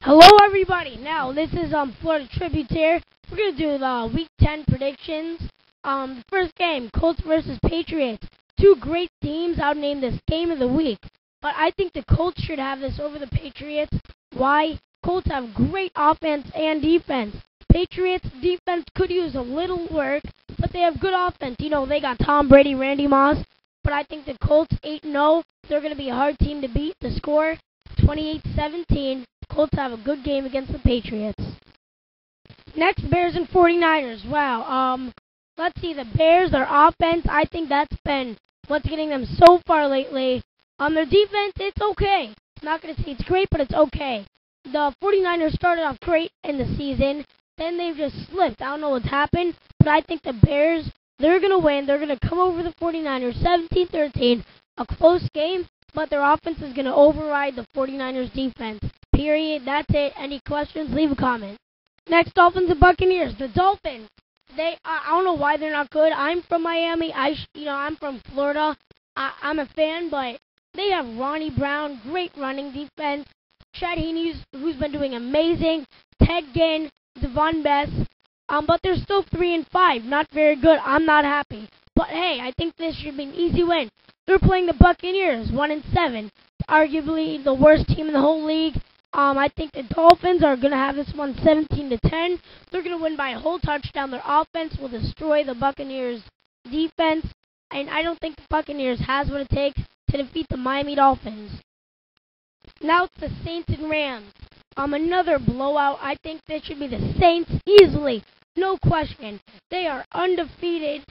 Hello, everybody. Now, this is Florida Tribute here. We're gonna do the Week 10 predictions. The first game, Colts versus Patriots. Two great teams. I would name this game of the week, but I think the Colts should have this over the Patriots. Why? Colts have great offense and defense. Patriots defense could use a little work, but they have good offense. You know, they got Tom Brady, Randy Moss. But I think the Colts 8-0. They're gonna be a hard team to beat. The score 28-17. Colts have a good game against the Patriots. Next, Bears and 49ers. Wow. Let's see. The Bears, their offense, I think that's been what's getting them so far lately. Their defense, it's okay. I'm not going to say it's great, but it's okay. The 49ers started off great in the season. Then they've just slipped. I don't know what's happened, but I think the Bears, they're going to win. They're going to come over the 49ers 17-13. A close game, but their offense is going to override the 49ers defense. Period. That's it. Any questions? Leave a comment. Next, Dolphins and Buccaneers. The Dolphins. I don't know why they're not good. I'm from Miami. I'm from Florida. I'm a fan, but they have Ronnie Brown, great running defense. Chad Henne, who's been doing amazing. Ted Ginn, Devon Best. But they're still 3-5. Not very good. I'm not happy. But hey, I think this should be an easy win. They're playing the Buccaneers, 1-7. Arguably the worst team in the whole league. I think the Dolphins are going to have this one 17-10. They're going to win by a whole touchdown. Their offense will destroy the Buccaneers' defense. And I don't think the Buccaneers has what it takes to defeat the Miami Dolphins. Now it's the Saints and Rams. Another blowout. I think this should be the Saints easily. No question. They are undefeated.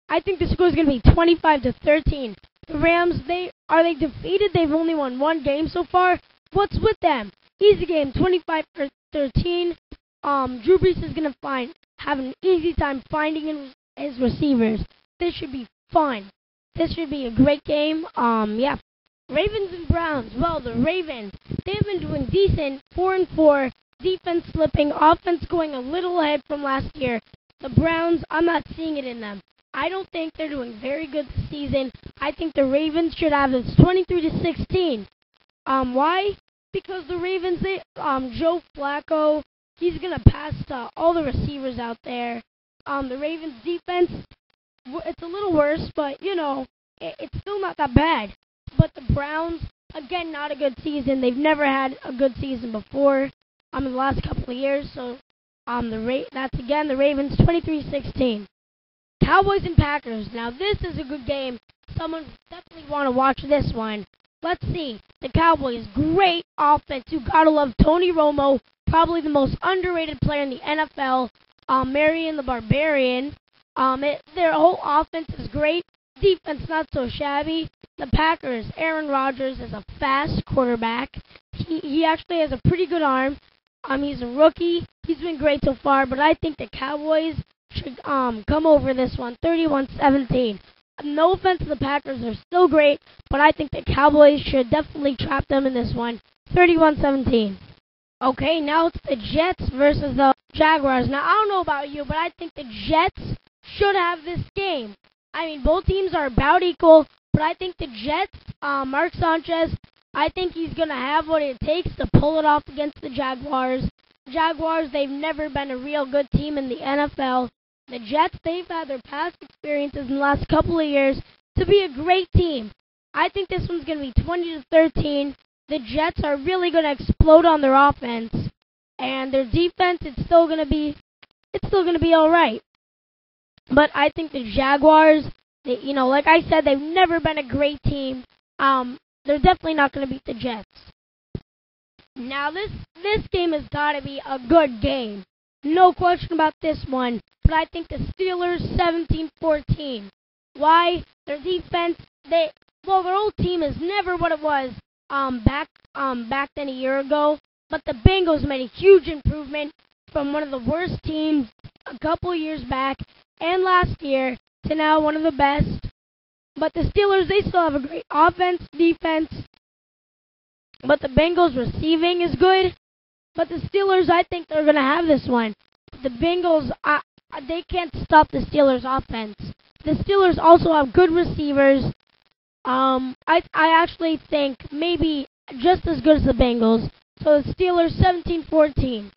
I think the score is going to be 25-13. The Rams, are they defeated? They've only won one game so far. What's with them? Easy game, 25-13. Drew Brees is going to have an easy time finding his receivers. This should be fun. This should be a great game. Yeah. Ravens and Browns. Well, the Ravens, they've been doing decent, 4-4. Defense slipping, offense going a little ahead from last year. The Browns, I'm not seeing it in them. I don't think they're doing very good this season. I think the Ravens should have this 23-16. Why? Because the Ravens, Joe Flacco, he's going to pass to all the receivers out there. The Ravens defense, it's a little worse, but, it's still not that bad. But the Browns, again, not a good season. They've never had a good season before in the last couple of years. So, that's, again, the Ravens, 23-16. Cowboys and Packers. Now, this is a good game. Someone definitely want to watch this one. Let's see. The Cowboys, great offense. You gotta love Tony Romo, probably the most underrated player in the NFL. Marion the Barbarian. Their whole offense is great. Defense not so shabby. The Packers, Aaron Rodgers is a fast quarterback. He actually has a pretty good arm. He's a rookie. He's been great so far, but I think the Cowboys should come over this one, 31-17. No offense to the Packers, they're still great, but I think the Cowboys should definitely trap them in this one, 31-17. Okay, now it's the Jets versus the Jaguars. Now, I don't know about you, but I think the Jets should have this game. I mean, both teams are about equal, but I think the Jets, Mark Sanchez, I think he's going to have what it takes to pull it off against the Jaguars. Jaguars, they've never been a real good team in the NFL. The Jets, they've had their past experiences in the last couple of years to be a great team. I think this one's going to be 20-13. The Jets are really going to explode on their offense, and their defense, it's still going to be all right. But I think the Jaguars, like I said, they've never been a great team. They're definitely not going to beat the Jets. Now, this game has got to be a good game. No question about this one. But I think the Steelers 17-14. Why? Their defense, their whole team is never what it was back then a year ago. But the Bengals made a huge improvement from one of the worst teams a couple years back and last year to now one of the best. But the Steelers, they still have a great offense, defense. But the Bengals receiving is good. But the Steelers, I think they're going to have this one. The Bengals, they can't stop the Steelers' offense. The Steelers also have good receivers. I actually think maybe just as good as the Bengals. So the Steelers 17-14.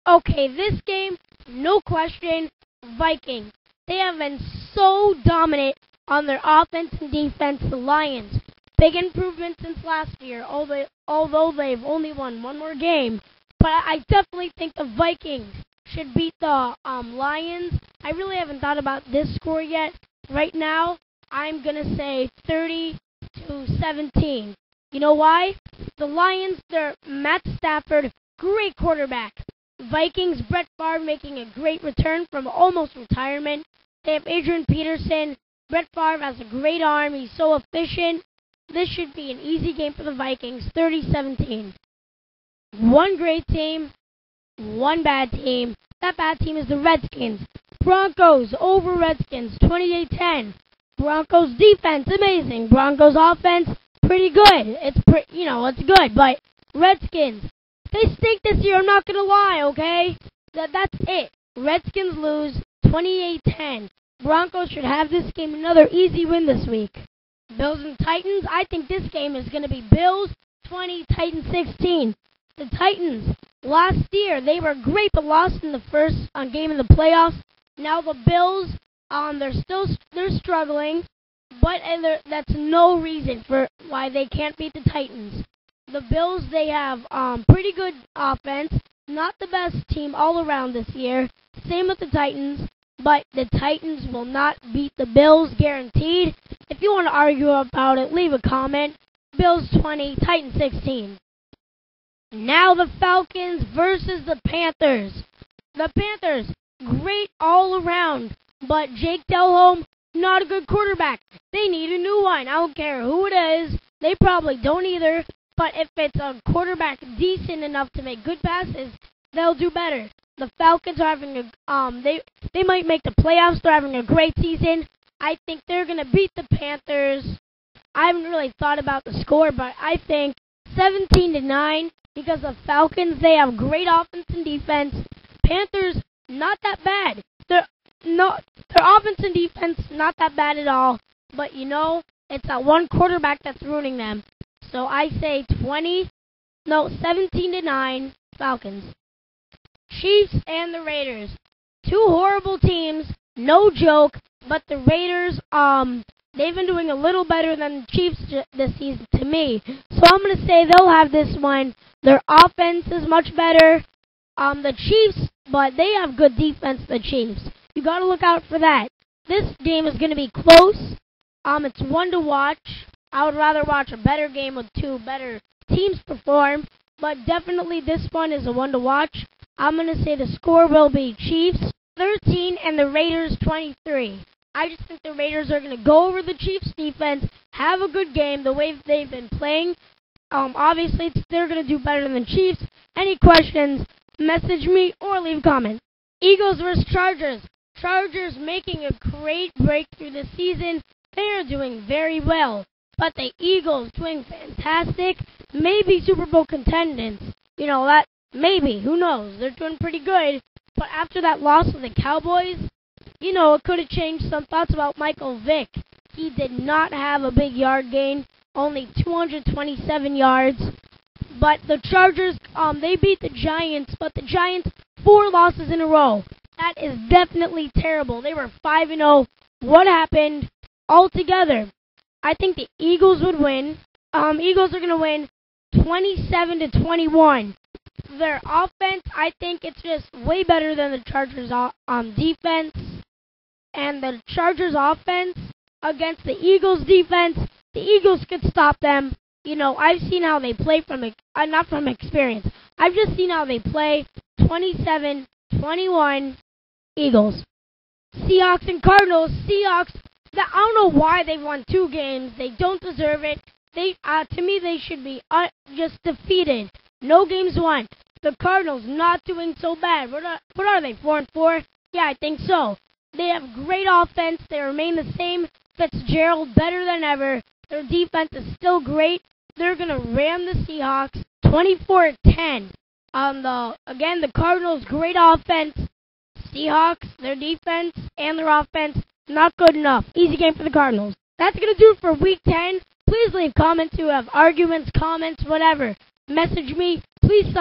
Okay, this game, no question, Vikings. They have been so dominant on their offense and defense. The Lions, big improvement since last year, although they've only won one more game. But I definitely think the Vikings should beat the Lions. I really haven't thought about this score yet. Right now, I'm going to say 30-17. You know why? The Lions, they're Matt Stafford, great quarterback. Vikings, Brett Favre making a great return from almost retirement. They have Adrian Peterson. Brett Favre has a great arm. He's so efficient. This should be an easy game for the Vikings, 30-17. One great team, one bad team. That bad team is the Redskins. Broncos over Redskins, 28-10. Broncos defense, amazing. Broncos offense, pretty good. It's good. But Redskins, they stink this year. I'm not gonna lie. Okay, that's it. Redskins lose, 28-10. Broncos should have this game another easy win this week. Bills and Titans. I think this game is gonna be Bills 20, Titans 16. The Titans, last year, they were great but lost in the first game of the playoffs. Now the Bills, they're struggling, but that's no reason for why they can't beat the Titans. The Bills, they have pretty good offense, not the best team all around this year. Same with the Titans, but the Titans will not beat the Bills, guaranteed. If you want to argue about it, leave a comment. Bills 20, Titans 16. Now the Falcons versus the Panthers. The Panthers, great all around, but Jake Delhomme, not a good quarterback. They need a new one. I don't care who it is. They probably don't either. But if it's a quarterback decent enough to make good passes, they'll do better. The Falcons are having they might make the playoffs. They're having a great season. I think they're going to beat the Panthers. I haven't really thought about the score, but I think 17-9 because the Falcons, they have great offense and defense. Panthers, not that bad. Their offense and defense, not that bad at all. But, it's that one quarterback that's ruining them. So I say 17-9 Falcons. Chiefs and the Raiders. Two horrible teams, no joke, but the Raiders, they've been doing a little better than the Chiefs this season to me. So I'm going to say they'll have this one. Their offense is much better. The Chiefs, but they have good defense, the Chiefs. You got to look out for that. This game is going to be close. It's one to watch. I would rather watch a better game with two better teams perform, but definitely this one is a one to watch. I'm going to say the score will be Chiefs 13 and the Raiders 23. I just think the Raiders are going to go over the Chiefs defense, have a good game the way they've been playing. Obviously, they're going to do better than the Chiefs. Any questions, message me or leave a comment. Eagles versus Chargers. Chargers making a great breakthrough this season. They are doing very well. But the Eagles doing fantastic. Maybe Super Bowl contenders. Maybe. Who knows? They're doing pretty good. But after that loss to the Cowboys, it could have changed some thoughts about Michael Vick. He did not have a big yard gain. Only 227 yards. But the Chargers, they beat the Giants. But the Giants, 4 losses in a row. That is definitely terrible. They were 5-0. What happened? Altogether, I think the Eagles would win. Eagles are going to win 27-21. Their offense, I think it's just way better than the Chargers' defense. And the Chargers' offense against the Eagles' defense, the Eagles could stop them. I've seen how they play not from experience. I've just seen how they play. 27-21 Eagles. Seahawks and Cardinals. Seahawks, I don't know why they've won 2 games. They don't deserve it. To me, they should be just defeated. No games won. The Cardinals not doing so bad. What are they, 4-4? Yeah, I think so. They have great offense. They remain the same. Fitzgerald better than ever. Their defense is still great. They're going to ram the Seahawks 24-10. The Cardinals, great offense. Seahawks, their defense and their offense, not good enough. Easy game for the Cardinals. That's going to do it for Week 10. Please leave comments if you have arguments, comments, whatever. Message me. Please